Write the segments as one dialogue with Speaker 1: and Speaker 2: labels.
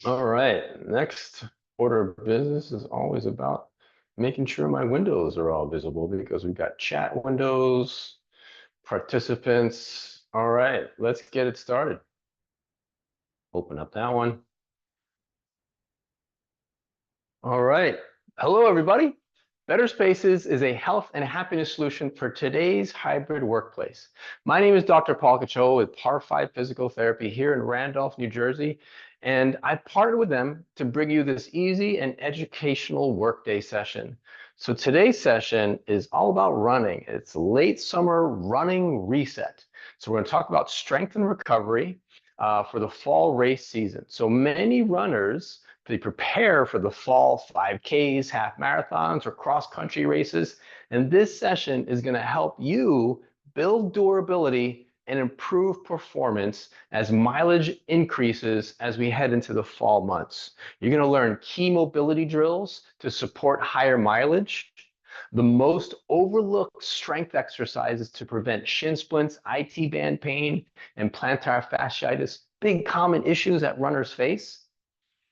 Speaker 1: All right, next order of business is always about making sure my windows are all visible because we've got chat windows, participants. All right, let's get it started. Open up that one. All right. Hello, everybody. Better Spaces is a health and happiness solution for today's hybrid workplace. My name is Dr. Paul Cachola with PAR5 Physical Therapy here in Randolph, New Jersey, and I partnered with them to bring you this easy and educational workday session. So today's session is all about running. It's late summer running reset. So we're going to talk about strength and recovery for the fall race season. So many runners, they prepare for the fall 5Ks, half marathons, or cross-country races. And this session is going to help you build durability and improve performance as mileage increases as we head into the fall months. You're going to learn key mobility drills to support higher mileage, the most overlooked strength exercises to prevent shin splints, IT band pain, and plantar fasciitis, big common issues that runners face.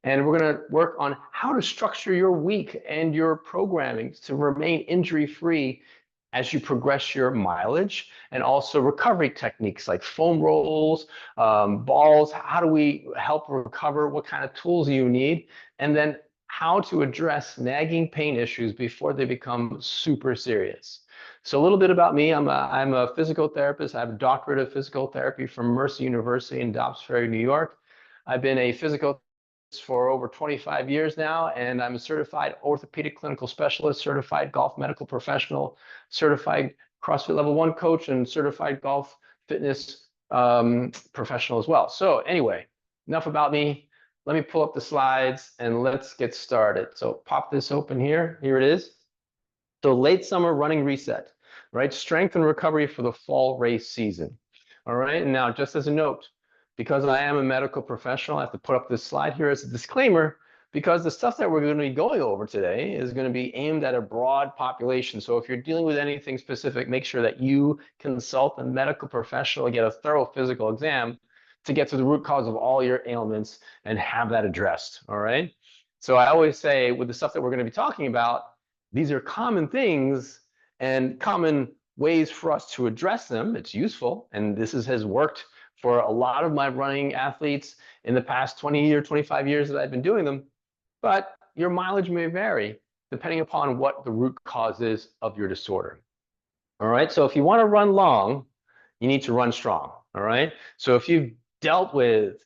Speaker 1: And we're going to work on how to structure your week and your programming to remain injury-free as you progress your mileage, and also recovery techniques like foam rolls, balls. How do we help recover? What kind of tools you need? And then how to address nagging pain issues before they become super serious. So a little bit about me. I'm a physical therapist. I have a doctorate of physical therapy from Mercer University in Dobbs Ferry, New York. I've been a physical for over 25 years now, and I'm a certified orthopedic clinical specialist, certified golf medical professional, certified CrossFit level 1 coach, and certified golf fitness professional as well. So anyway, enough about me. Let me pull up the slides and let's get started. So pop this open here. Here it is. So late summer running reset, right? Strength and recovery for the fall race season. All right, and now just as a note, because I am a medical professional, I have to put up this slide here as a disclaimer, because the stuff that we're going to be going over today is going to be aimed at a broad population. So if you're dealing with anything specific, make sure that you consult a medical professional and get a thorough physical exam to get to the root cause of all your ailments and have that addressed. All right. So I always say with the stuff that we're going to be talking about, these are common things and common ways for us to address them. It's useful, and this has worked for a lot of my running athletes in the past 20 or 25 years that I've been doing them. But your mileage may vary depending upon what the root cause is of your disorder. All right, so if you want to run long, you need to run strong. All right, so if you've dealt with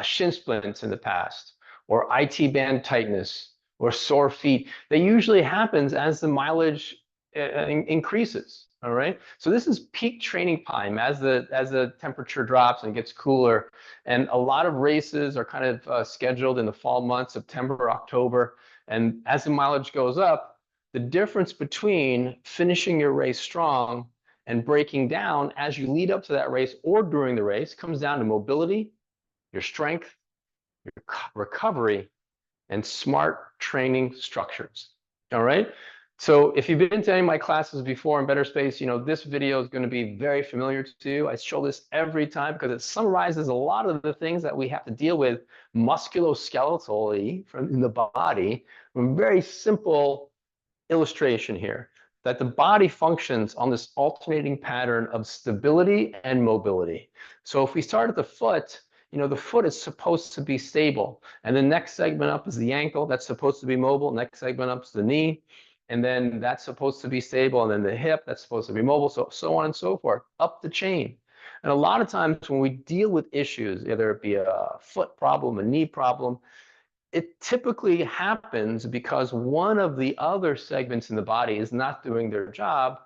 Speaker 1: shin splints in the past, or IT band tightness, or sore feet, that usually happens as the mileage increases. All right, so this is peak training time as the temperature drops and gets cooler, and a lot of races are kind of scheduled in the fall months, September, October, and as the mileage goes up, the difference between finishing your race strong and breaking down as you lead up to that race or during the race comes down to mobility, your strength, your recovery, and smart training structures. All right. So if you've been to any of my classes before in Better Space, you know, this video is going to be very familiar to you. I show this every time because it summarizes a lot of the things that we have to deal with musculoskeletally from in the body from very simple illustration here, that the body functions on this alternating pattern of stability and mobility. So if we start at the foot, you know, the foot is supposed to be stable, and the next segment up is the ankle, that's supposed to be mobile. Next segment up is the knee, and then that's supposed to be stable, and then the hip, that's supposed to be mobile, so on and so forth, up the chain. And a lot of times when we deal with issues, either it be a foot problem, a knee problem, it typically happens because one of the other segments in the body is not doing their job,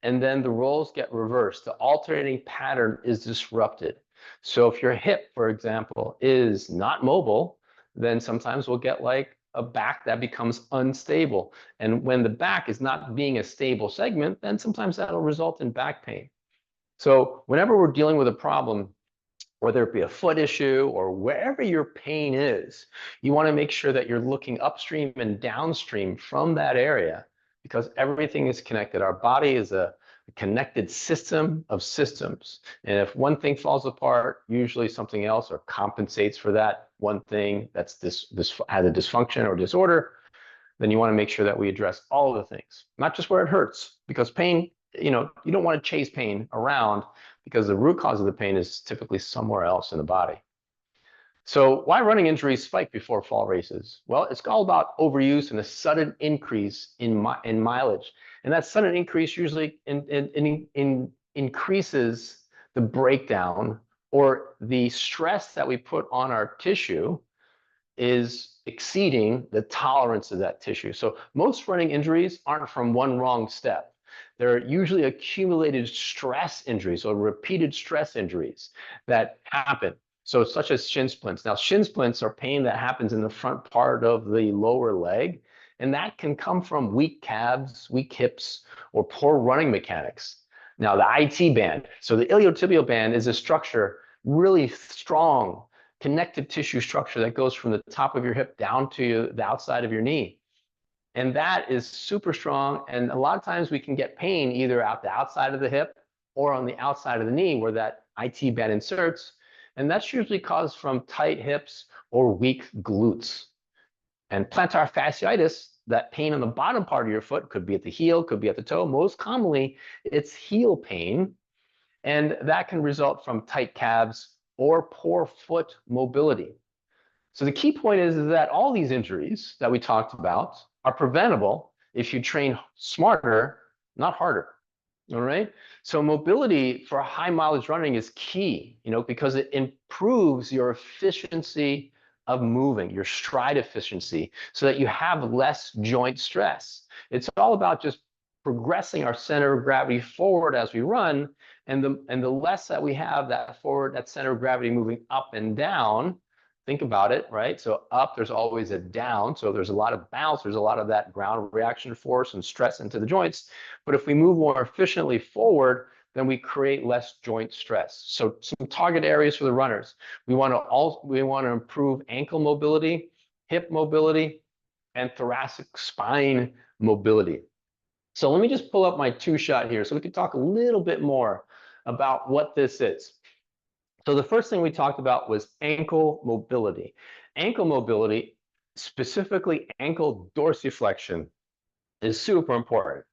Speaker 1: and then the roles get reversed. The alternating pattern is disrupted. So if your hip, for example, is not mobile, then sometimes we'll get like a back that becomes unstable. And when the back is not being a stable segment, then sometimes that'll result in back pain. So whenever we're dealing with a problem, whether it be a foot issue or wherever your pain is, you want to make sure that you're looking upstream and downstream from that area because everything is connected. Our body is a a connected system of systems. And if one thing falls apart, usually something else or compensates for that one thing that's this has a dysfunction or disorder, then you want to make sure that we address all of the things, not just where it hurts, because pain, you don't want to chase pain around because the root cause of the pain is typically somewhere else in the body. So why running injuries spike before fall races? Well, it's all about overuse and a sudden increase in mileage. And that sudden increase usually increases the breakdown or the stress that we put on our tissue is exceeding the tolerance of that tissue. So most running injuries aren't from one wrong step. They're usually accumulated stress injuries or repeated stress injuries that happen. So such as shin splints. Now, shin splints are pain that happens in the front part of the lower leg, and that can come from weak calves, weak hips, or poor running mechanics. Now, the IT band. So the iliotibial band is a structure, really strong, connective tissue structure that goes from the top of your hip down to the outside of your knee. And that is super strong. And a lot of times we can get pain either at the outside of the hip or on the outside of the knee where that IT band inserts. And that's usually caused from tight hips or weak glutes. And plantar fasciitis, that pain on the bottom part of your foot, could be at the heel, could be at the toe. Most commonly, it's heel pain. And that can result from tight calves or poor foot mobility. So the key point is that all these injuries that we talked about are preventable if you train smarter, not harder. All right. So mobility for high mileage running is key, because it improves your efficiency of moving, your stride efficiency, so that you have less joint stress. It's all about just progressing our center of gravity forward as we run, and the less that we have that center of gravity moving up and down. Think about it, right? So up, there's always a down. So there's a lot of bounce. There's a lot of that ground reaction force and stress into the joints. But if we move more efficiently forward, then we create less joint stress. So some target areas for the runners. We want to improve ankle mobility, hip mobility, and thoracic spine mobility. So let me just pull up my 2-shot here so we can talk a little bit more about what this is. So the first thing we talked about was ankle mobility. Ankle mobility, specifically ankle dorsiflexion, is super important.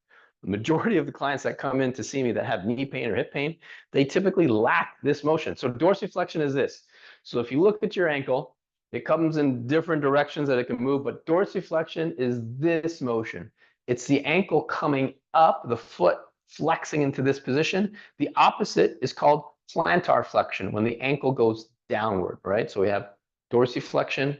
Speaker 1: The majority of the clients that come in to see me that have knee pain or hip pain, they typically lack this motion. So dorsiflexion is this. So if you look at your ankle, it comes in different directions that it can move, but dorsiflexion is this motion. It's the ankle coming up, the foot flexing into this position. The opposite is called plantar flexion, when the ankle goes downward, right? So we have dorsiflexion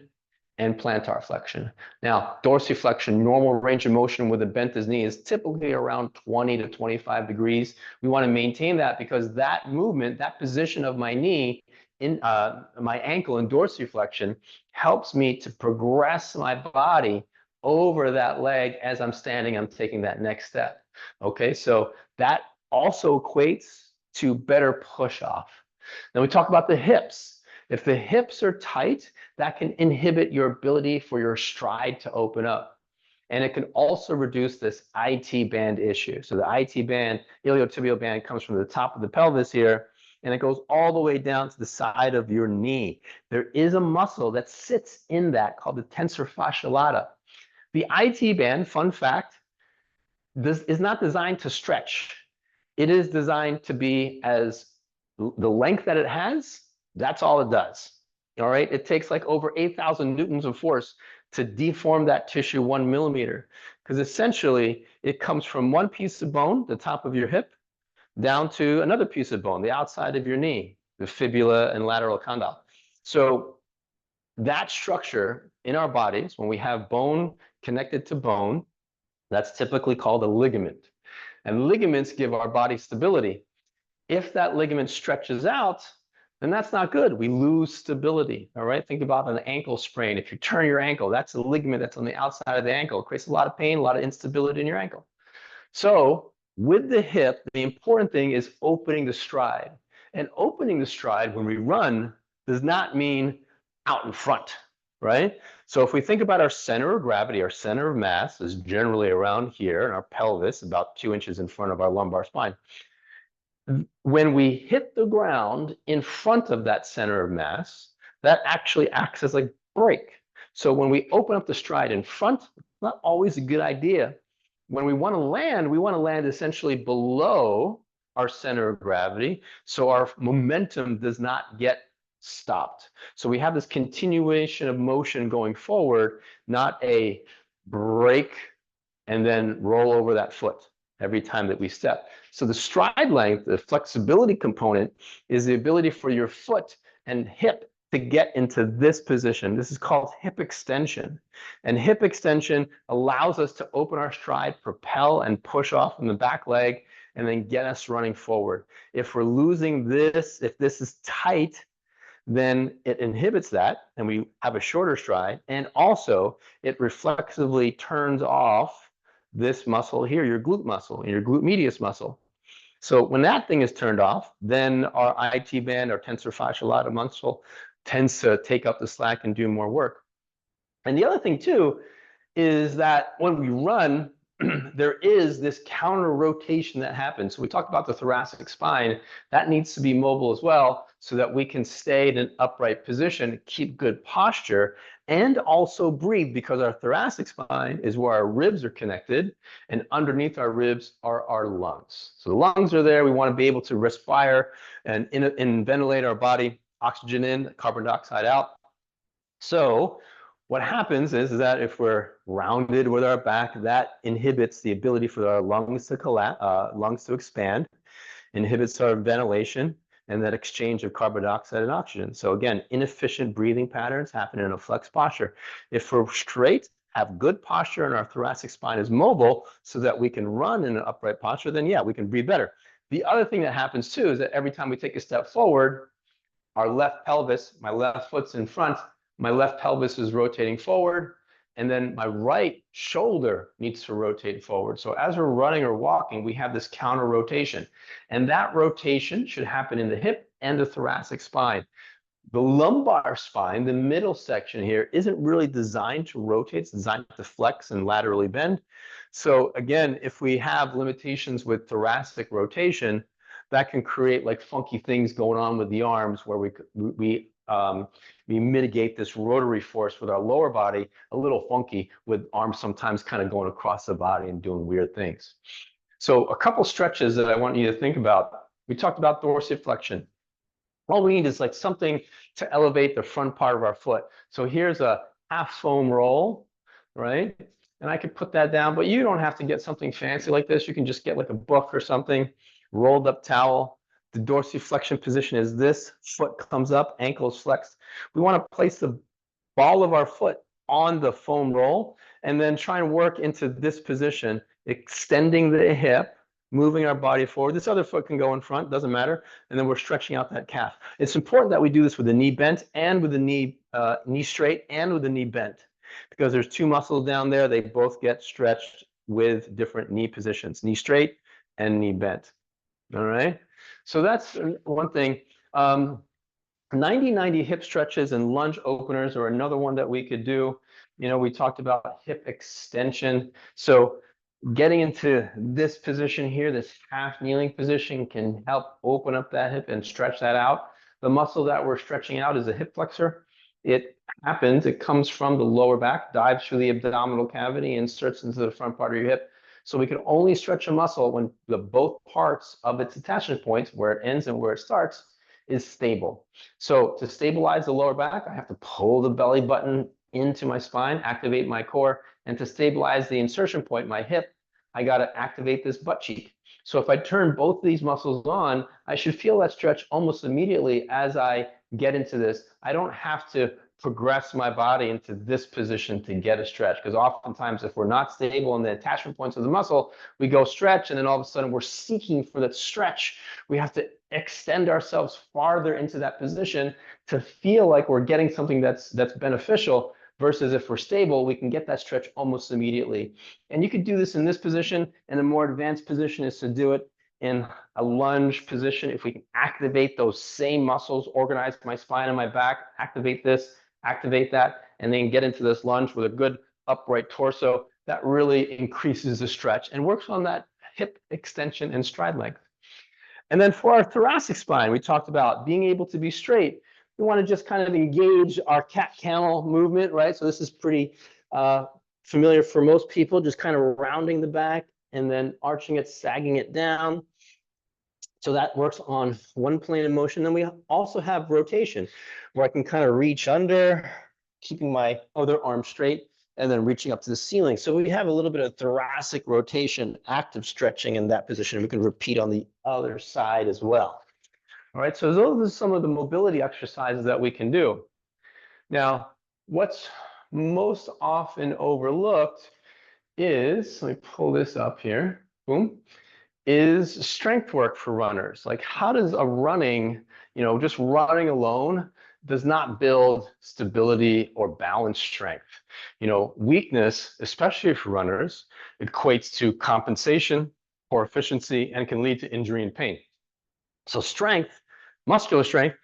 Speaker 1: and plantar flexion. Now, dorsiflexion, normal range of motion with a bent knee, is typically around 20 to 25 degrees. We want to maintain that because that movement, that position of my knee in my ankle in dorsiflexion helps me to progress my body over that leg as I'm standing, I'm taking that next step. Okay, so that also equates to better push off. Then we talk about the hips. If the hips are tight, that can inhibit your ability for your stride to open up. And it can also reduce this IT band issue. So the IT band, iliotibial band, comes from the top of the pelvis here, and it goes all the way down to the side of your knee. There is a muscle that sits in that called the tensor fasciae lata. The IT band, fun fact, this is not designed to stretch. It is designed to be as the length that it has, that's all it does. All right, it takes like over 8,000 newtons of force to deform that tissue 1 millimeter, because essentially it comes from one piece of bone, the top of your hip, down to another piece of bone, the outside of your knee, the fibula and lateral condyle. So that structure in our bodies, when we have bone connected to bone, that's typically called a ligament. And ligaments give our body stability. If that ligament stretches out, then that's not good. We lose stability, all right? Think about an ankle sprain. If you turn your ankle, that's a ligament that's on the outside of the ankle. It creates a lot of pain, a lot of instability in your ankle. So with the hip, the important thing is opening the stride. And opening the stride when we run does not mean out in front, right? So if we think about our center of gravity, our center of mass is generally around here, and our pelvis about 2 inches in front of our lumbar spine. When we hit the ground in front of that center of mass, that actually acts as a brake. So when we open up the stride in front, it's not always a good idea. When we want to land essentially below our center of gravity, so our momentum does not get stopped. So we have this continuation of motion going forward, not a brake and then roll over that foot every time that we step. So the stride length, the flexibility component, is the ability for your foot and hip to get into this position. This is called hip extension. And hip extension allows us to open our stride, propel, and push off from the back leg, and then get us running forward. If we're losing this, if this is tight, then it inhibits that and we have a shorter stride. And also, it reflexively turns off this muscle here, your glute muscle and your glute medius muscle. So when that thing is turned off, then our IT band, our tensor fasciae lata muscle, tends to take up the slack and do more work. And the other thing too is that when we run, there is this counter rotation that happens. So we talked about the thoracic spine. That needs to be mobile as well so that we can stay in an upright position, keep good posture, and also breathe, because our thoracic spine is where our ribs are connected, and underneath our ribs are our lungs. So the lungs are there. We want to be able to respire and ventilate our body, oxygen in, carbon dioxide out. So what happens is that if we're rounded with our back, that inhibits the ability for our lungs to expand, inhibits our ventilation, and that exchange of carbon dioxide and oxygen. So again, inefficient breathing patterns happen in a flexed posture. If we're straight, have good posture, and our thoracic spine is mobile so that we can run in an upright posture, then yeah, we can breathe better. The other thing that happens too is that every time we take a step forward, our left pelvis, my left foot's in front, my left pelvis is rotating forward, and then my right shoulder needs to rotate forward. So as we're running or walking, we have this counter rotation, and that rotation should happen in the hip and the thoracic spine. The lumbar spine, the middle section here, isn't really designed to rotate. It's designed to flex and laterally bend. So again, if we have limitations with thoracic rotation, that can create like funky things going on with the arms, where we mitigate this rotary force with our lower body a little funky, with arms sometimes kind of going across the body and doing weird things. So a couple stretches that I want you to think about. We talked about dorsiflexion. All we need is like something to elevate the front part of our foot. So here's a half foam roll, right? And I could put that down, but you don't have to get something fancy like this. You can just get like a book or something, rolled up towel. The dorsiflexion position is this: foot comes up, ankles flexed. We want to place the ball of our foot on the foam roll and then try and work into this position, extending the hip, moving our body forward. This other foot can go in front, doesn't matter. And then we're stretching out that calf. It's important that we do this with the knee bent and with the knee straight and with the knee bent, because there's two muscles down there. They both get stretched with different knee positions: knee straight and knee bent. All right. So that's one thing. 90-90 hip stretches and lunge openers are another one that we could do. You know, we talked about hip extension. So getting into this position here, this half kneeling position, can help open up that hip and stretch that out. The muscle that we're stretching out is the hip flexor. It comes from the lower back, dives through the abdominal cavity, inserts into the front part of your hip. So we can only stretch a muscle when the both parts of its attachment points, where it ends and where it starts, is stable. So to stabilize the lower back, I have to pull the belly button into my spine, activate my core. And to stabilize the insertion point, my hip, I got to activate this butt cheek. So if I turn both of these muscles on, I should feel that stretch almost immediately as I get into this. I don't have to progress my body into this position to get a stretch, because oftentimes if we're not stable in the attachment points of the muscle, we go stretch, and then all of a sudden we're seeking for that stretch. We have to extend ourselves farther into that position to feel like we're getting something that's beneficial, versus if we're stable, we can get that stretch almost immediately. And you could do this in this position, and a more advanced position is to do it in a lunge position. If we can activate those same muscles, organize my spine and my back, activate this, activate that, and then get into this lunge with a good upright torso. That really increases the stretch and works on that hip extension and stride length. And then for our thoracic spine, we talked about being able to be straight. We want to just kind of engage our cat-camel movement, right? So this is pretty familiar for most people, just kind of rounding the back and then arching it, sagging it down. So that works on one plane of motion. Then we also have rotation, where I can kind of reach under, keeping my other arm straight, and then reaching up to the ceiling. So we have a little bit of thoracic rotation, active stretching in that position. We can repeat on the other side as well. All right, so those are some of the mobility exercises that we can do. Now, what's most often overlooked is, let me pull this up here, boom, is strength work for runners. Like, how does a running, just running alone does not build stability or balance strength. Weakness, especially for runners, equates to compensation, poor efficiency, and can lead to injury and pain. So strength, muscular strength,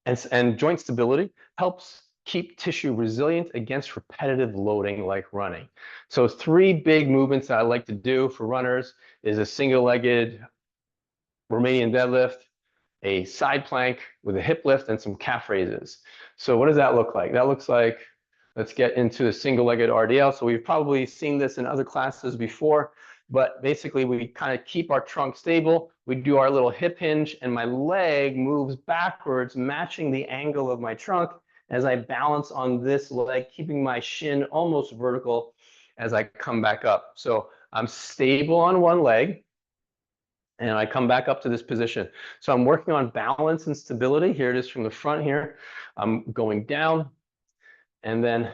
Speaker 1: and joint stability helps keep tissue resilient against repetitive loading like running. So 3 big movements that I like to do for runners is a single-legged Romanian deadlift, a side plank with a hip lift, and some calf raises. So what does that look like? That looks like, let's get into a single-legged RDL. So we've probably seen this in other classes before, but basically we kind of keep our trunk stable. We do our little hip hinge, and my leg moves backwards, matching the angle of my trunk as I balance on this leg, keeping my shin almost vertical as I come back up. So I'm stable on one leg, and I come back up to this position. So I'm working on balance and stability. Here it is from the front here. I'm going down and then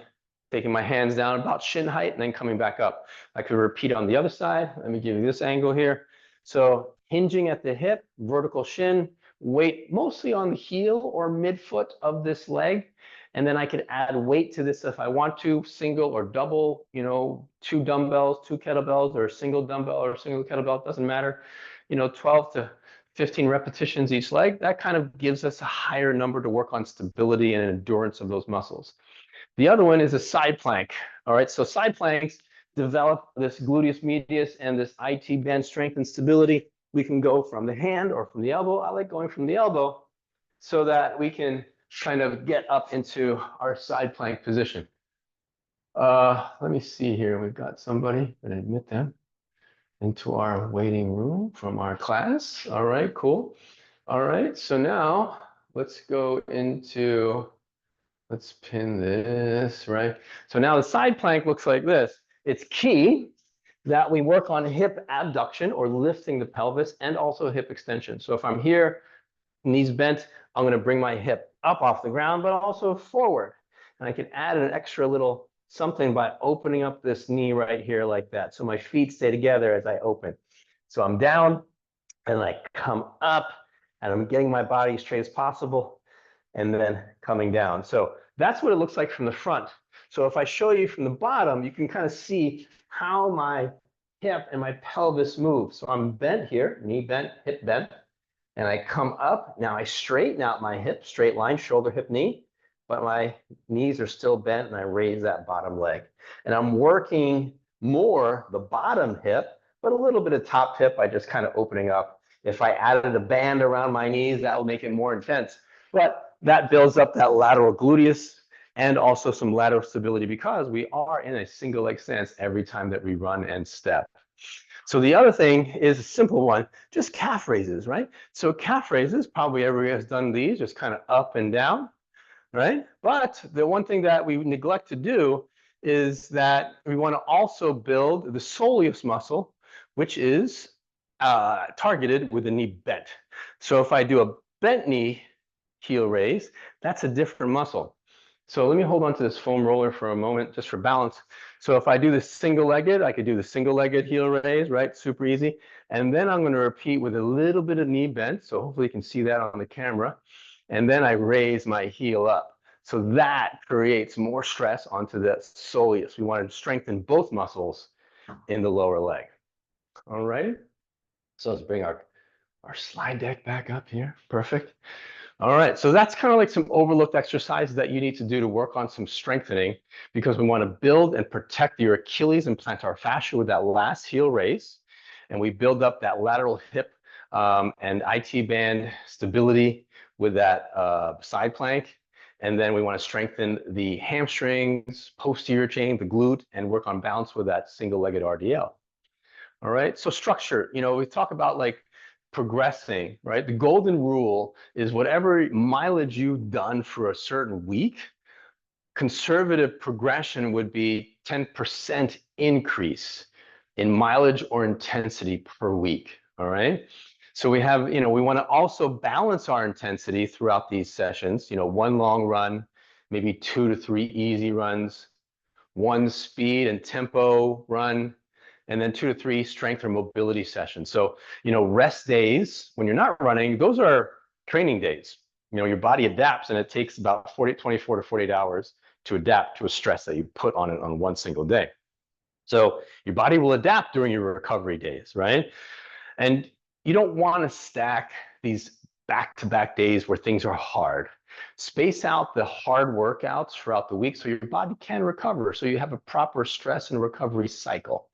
Speaker 1: taking my hands down about shin height and then coming back up. I could repeat on the other side. Let me give you this angle here. So hinging at the hip, vertical shin, weight mostly on the heel or midfoot of this leg. And then I could add weight to this if I want to, single or double, 2 dumbbells, 2 kettlebells, or a single dumbbell or a single kettlebell, it doesn't matter. 12 to 15 repetitions each leg. That kind of gives us a higher number to work on stability and endurance of those muscles. The other one is a side plank. All right, so side planks develop this gluteus medius and this IT band strength and stability. We can go from the hand or from the elbow. I like going from the elbow so that we can kind of get up into our side plank position. Let me see here. We've got somebody, and admit them into our waiting room from our class. All right, cool. All right, so now let's go into, let's pin this, right? So now the side plank looks like this. It's key that we work on hip abduction or lifting the pelvis and also hip extension. So if I'm here, knees bent, I'm going to bring my hip up off the ground, but also forward. And I can add an extra little something by opening up this knee right here like that. So my feet stay together as I open. So I'm down and I come up and I'm getting my body as straight as possible and then coming down. So that's what it looks like from the front. So if I show you from the bottom, you can kind of see how my hip and my pelvis move. So I'm bent here, knee bent, hip bent, and I come up. Now I straighten out my hip, straight line, shoulder, hip, knee, but my knees are still bent and I raise that bottom leg. And I'm working more the bottom hip, but a little bit of top hip by just kind of opening up. If I added a band around my knees, that will make it more intense. But that builds up that lateral gluteus and also some lateral stability because we are in a single leg stance every time that we run and step. So the other thing is a simple one, just calf raises, right? So calf raises, probably everybody has done these, just kind of up and down, right? But the one thing that we neglect to do is that we want to also build the soleus muscle, which is targeted with the knee bent. So if I do a bent knee heel raise, that's a different muscle. So let me hold on to this foam roller for a moment, just for balance. So if I do the single-legged, I could do the single-legged heel raise, right? Super easy. And then I'm going to repeat with a little bit of knee bend. So hopefully you can see that on the camera. And then I raise my heel up. So that creates more stress onto the soleus. We want to strengthen both muscles in the lower leg. All right. So let's bring our slide deck back up here. Perfect. All right, so that's kind of like some overlooked exercises that you need to do to work on some strengthening, because we want to build and protect your Achilles and plantar fascia with that last heel raise. And we build up that lateral hip and IT band stability with that side plank. And then we want to strengthen the hamstrings, posterior chain, the glute, and work on balance with that single-legged RDL. All right, so structure, we talk about like progressing, right? The golden rule is whatever mileage you've done for a certain week, conservative progression would be 10% increase in mileage or intensity per week. All right. So we have, we want to also balance our intensity throughout these sessions, one long run, maybe 2 to 3 easy runs, one speed and tempo run, and then 2 to 3 strength or mobility sessions. So, rest days when you're not running, those are training days. Your body adapts, and it takes about 24 to 48 hours to adapt to a stress that you put on it on one single day. So your body will adapt during your recovery days, right? And you don't want to stack these back-to-back days where things are hard. Space out the hard workouts throughout the week so your body can recover, so you have a proper stress and recovery cycle.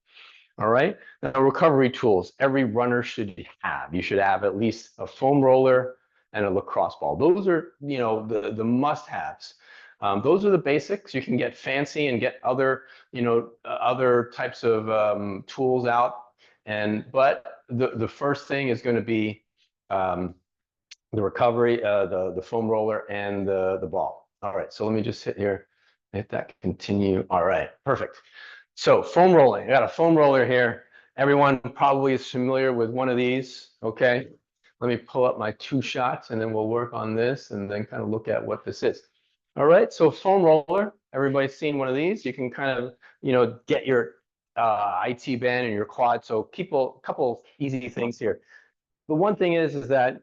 Speaker 1: All right. Now, recovery tools, every runner should have. You should have at least a foam roller and a lacrosse ball. Those are, the must-haves. Those are the basics. You can get fancy and get other, other types of tools out. But the first thing is going to be the recovery, the foam roller and the ball. All right. So let me just hit here, hit that continue. All right. Perfect. So foam rolling, I got a foam roller here. Everyone probably is familiar with one of these, okay? Let me pull up my 2 shots and then we'll work on this and then kind of look at what this is. All right, so foam roller, everybody's seen one of these. You can kind of, get your IT band and your quad. So keep a couple easy things here. The one thing is that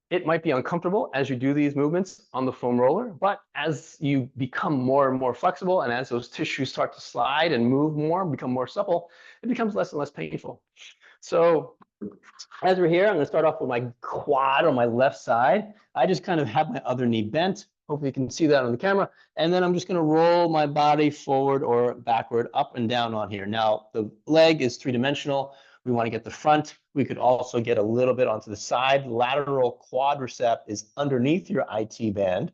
Speaker 1: it might be uncomfortable as you do these movements on the foam roller, but as you become more and more flexible and as those tissues start to slide and move more, become more supple, it becomes less and less painful. So as we're here, I'm gonna start off with my quad on my left side. I just kind of have my other knee bent. Hopefully you can see that on the camera. And then I'm just gonna roll my body forward or backward, up and down on here. Now, the leg is 3-dimensional. We want to get the front. We could also get a little bit onto the side. Lateral quadricep is underneath your IT band.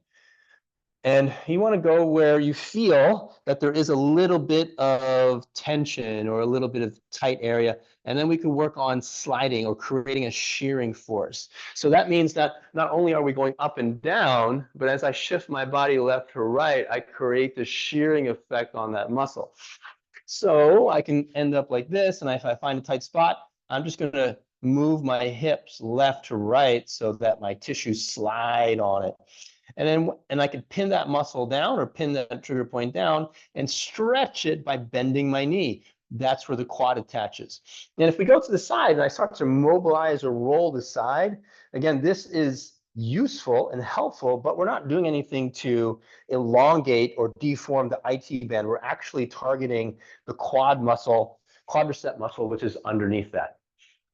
Speaker 1: And you want to go where you feel that there is a little bit of tension or a little bit of tight area. And then we can work on sliding or creating a shearing force. So that means that not only are we going up and down, but as I shift my body left to right, I create the shearing effect on that muscle. So I can end up like this, and if I find a tight spot, I'm just going to move my hips left to right so that my tissues slide on it. And I can pin that muscle down or pin that trigger point down and stretch it by bending my knee. That's where the quad attaches. And if we go to the side and I start to mobilize or roll the side, again, this is useful and helpful, but we're not doing anything to elongate or deform the IT band. We're actually targeting the quad muscle, quadricep muscle, which is underneath that.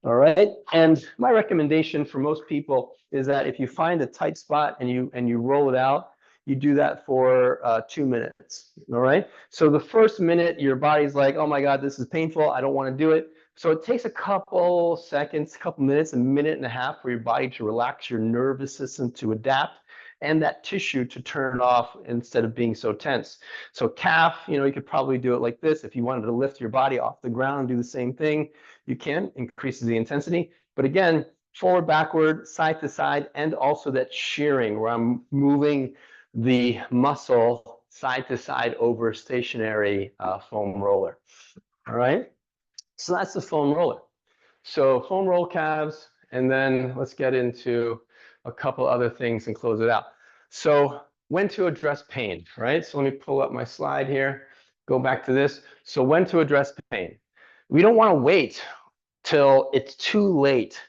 Speaker 1: All right. And my recommendation for most people is that if you find a tight spot and you roll it out, you do that for 2 minutes. All right. So the first minute, your body's like, oh my God, this is painful. I don't want to do it. So it takes a couple seconds, a couple minutes, a minute and a half for your body to relax, your nervous system to adapt, and that tissue to turn off instead of being so tense. So calf, you could probably do it like this. If you wanted to lift your body off the ground and do the same thing, you can, increases the intensity. But again, forward, backward, side to side, and also that shearing where I'm moving the muscle side to side over a stationary foam roller. All right. So that's the foam roller. So foam roll calves, and then let's get into a couple other things and close it out. So when to address pain, right? So let me pull up my slide here, go back to this. So when to address pain. We don't want to wait till it's too late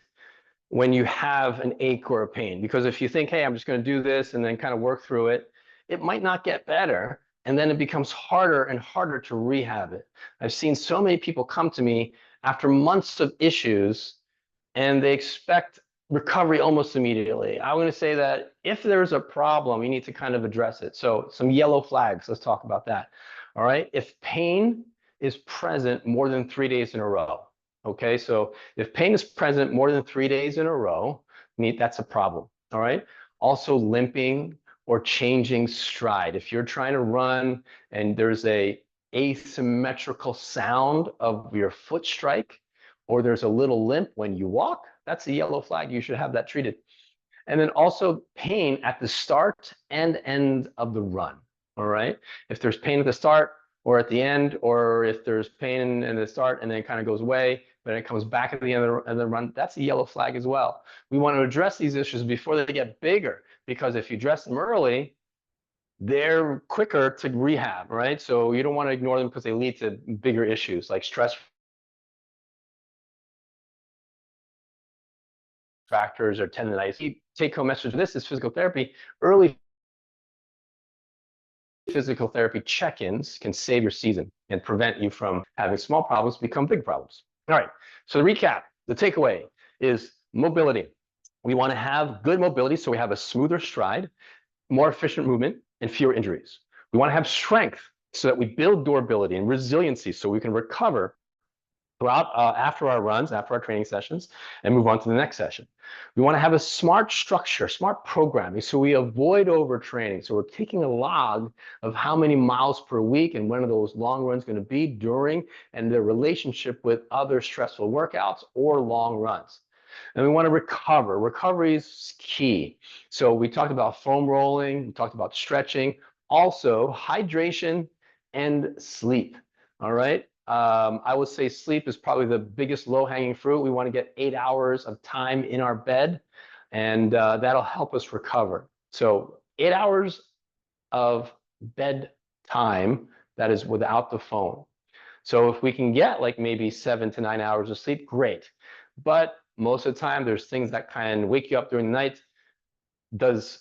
Speaker 1: when you have an ache or a pain, because if you think, hey, I'm just going to do this and then kind of work through it, it might not get better. And then it becomes harder and harder to rehab it. I've seen so many people come to me after months of issues and they expect recovery almost immediately. I'm going to say that if there's a problem, you need to kind of address it. So some yellow flags, let's talk about that. All right. If pain is present more than 3 days in a row, okay. So if pain is present more than 3 days in a row, that's a problem. All right. Also limping or changing stride. If you're trying to run and there's a asymmetrical sound of your foot strike, or there's a little limp when you walk, that's a yellow flag. You should have that treated. And then also pain at the start and end of the run. All right. If there's pain at the start or at the end, or if there's pain in the start and then it kind of goes away, but it comes back at the end of the run, that's a yellow flag as well. We want to address these issues before they get bigger, because if you address them early, they're quicker to rehab, right? So you don't want to ignore them because they lead to bigger issues like stress factors or tendonitis. Take-home message of this is physical therapy. Early physical therapy check-ins can save your season and prevent you from having small problems become big problems. All right, so the recap, the takeaway is mobility. We want to have good mobility so we have a smoother stride, more efficient movement, and fewer injuries. We want to have strength so that we build durability and resiliency so we can recover throughout after our runs, after our training sessions, and move on to the next session. We want to have a smart structure, smart programming, so we avoid overtraining. So we're taking a log of how many miles per week and when are those long runs going to be during, and their relationship with other stressful workouts or long runs. And we want to recover. Recovery is key. So we talked about foam rolling, we talked about stretching, also hydration and sleep. All right. I would say sleep is probably the biggest low-hanging fruit. We want to get 8 hours of time in our bed, and that'll help us recover. So 8 hours of bed time, that is without the phone. So if we can get like maybe 7 to 9 hours of sleep, great. But most of the time, there's things that can wake you up during the night. Does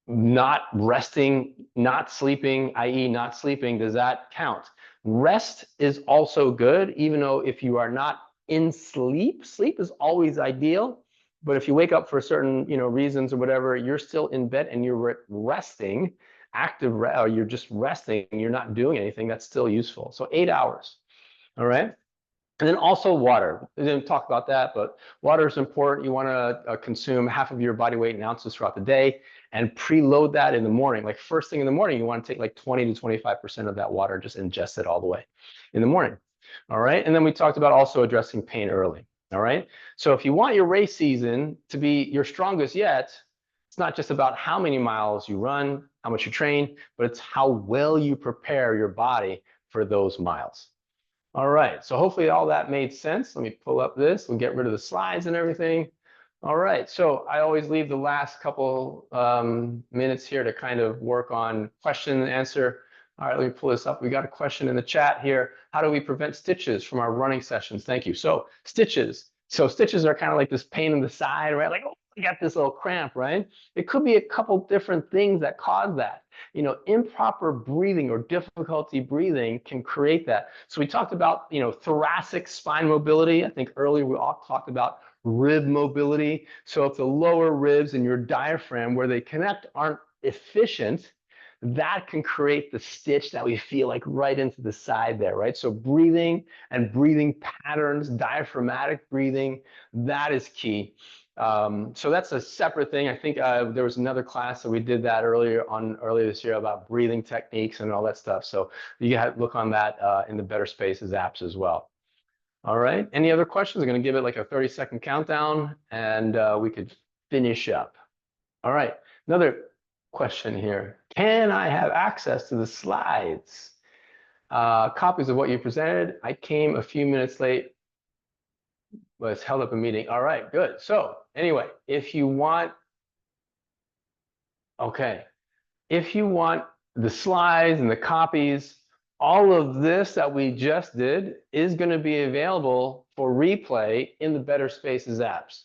Speaker 1: not resting, not sleeping, i.e. not sleeping, does that count? Rest is also good, even though if you are not in sleep, sleep is always ideal. But if you wake up for certain, reasons or whatever, you're still in bed and you're resting, or you're just resting, you're not doing anything, that's still useful. So 8 hours, all right? And then also water. We didn't talk about that, but water is important. You want to consume half of your body weight in ounces throughout the day and preload that in the morning. Like first thing in the morning, you want to take like 20 to 25% of that water, just ingest it all the way in the morning. All right. And then we talked about also addressing pain early. All right. So if you want your race season to be your strongest yet, it's not just about how many miles you run, how much you train, but it's how well you prepare your body for those miles. All right, so hopefully all that made sense. Let me pull up this and get rid of the slides and everything. All right, so I always leave the last couple minutes here to kind of work on question and answer. All right, let me pull this up. We got a question in the chat here. How do we prevent stitches from our running sessions? Thank you. So stitches. So stitches are kind of like this pain in the side, right? Like, oh, I got this little cramp, right? It could be a couple different things that cause that. Improper breathing or difficulty breathing can create that. So we talked about, thoracic spine mobility. I think earlier we all talked about rib mobility. So if the lower ribs and your diaphragm where they connect aren't efficient, that can create the stitch that we feel like right into the side there, right? So breathing and breathing patterns, diaphragmatic breathing, that is key. So that's a separate thing. I think there was another class that we did that earlier this year about breathing techniques and all that stuff. So you got to look on that in the Better Spaces apps as well. All right. Any other questions? I'm going to give it like a 30-second countdown and we could finish up. All right. Another question here. Can I have access to the slides? Copies of what you presented. I came a few minutes late. Was held up a meeting. All right, good. So anyway, if you want the slides and the copies, all of this that we just did is going to be available for replay in the Better Spaces apps.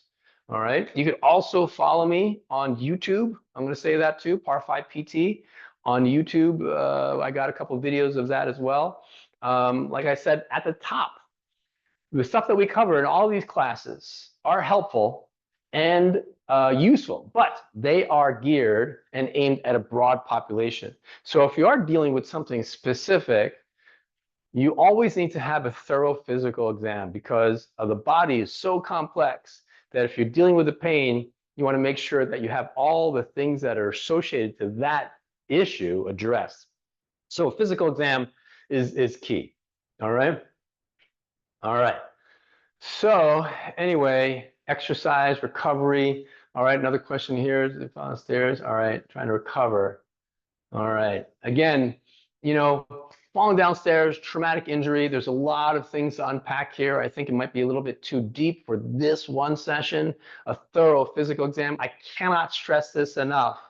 Speaker 1: All right. You could also follow me on YouTube. I'm going to say that too, PAR5 PT on YouTube. I got a couple of videos of that as well. Like I said at the top, the stuff that we cover in all these classes are helpful, and useful, but they are geared and aimed at a broad population. So if you are dealing with something specific, you always need to have a thorough physical exam because the body is so complex that if you're dealing with the pain, you want to make sure that you have all the things that are associated to that issue addressed. So a physical exam is key. All right. All right. So anyway, exercise, recovery. All right, another question here is if on the stairs. All right, trying to recover. All right. Again, falling downstairs, traumatic injury. There's a lot of things to unpack here. I think it might be a little bit too deep for this one session, a thorough physical exam. I cannot stress this enough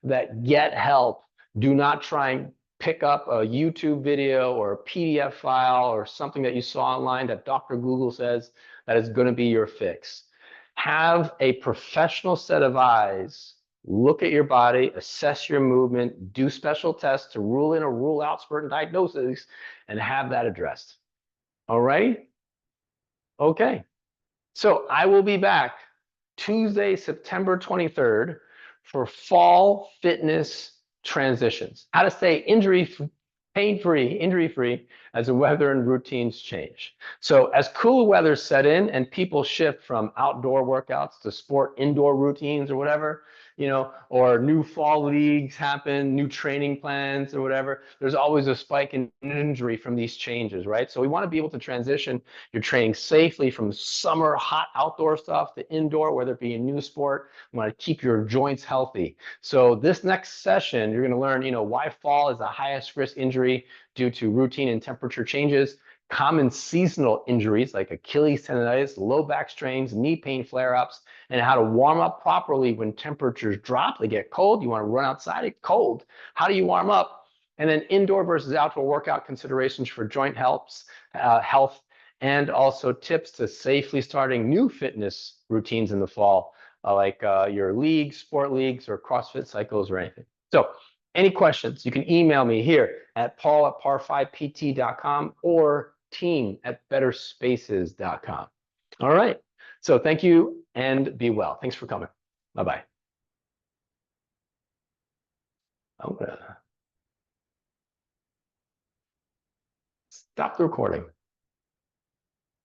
Speaker 1: that get help. Do not try and pick up a YouTube video or a PDF file or something that you saw online that Dr. Google says that is going to be your fix. Have a professional set of eyes. Look at your body, assess your movement, do special tests to rule in or rule out certain diagnoses, and have that addressed. All right? Okay. So I will be back Tuesday, September 23rd for fall fitness transitions. How to stay pain-free, injury-free as the weather and routines change. So as cooler weather set in and people shift from outdoor workouts to sport indoor routines or whatever, or new fall leagues happen, new training plans or whatever, there's always a spike in injury from these changes, right? So we want to be able to transition your training safely from summer hot outdoor stuff to indoor, whether it be a new sport. You want to keep your joints healthy. So this next session, you're going to learn, why fall is the highest risk injury due to routine and temperature changes, common seasonal injuries like Achilles tendonitis, low back strains, knee pain flare-ups, and how to warm up properly when temperatures drop. They get cold. You want to run outside, it's cold. How do you warm up? And then indoor versus outdoor workout considerations for joint health, and also tips to safely starting new fitness routines in the fall, like your leagues, sport leagues, or CrossFit cycles or anything. So any questions, you can email me here at paul@par5pt.com or team@betterspaces.com. All right. So thank you and be well. Thanks for coming. Bye-bye. I'm going to stop the recording.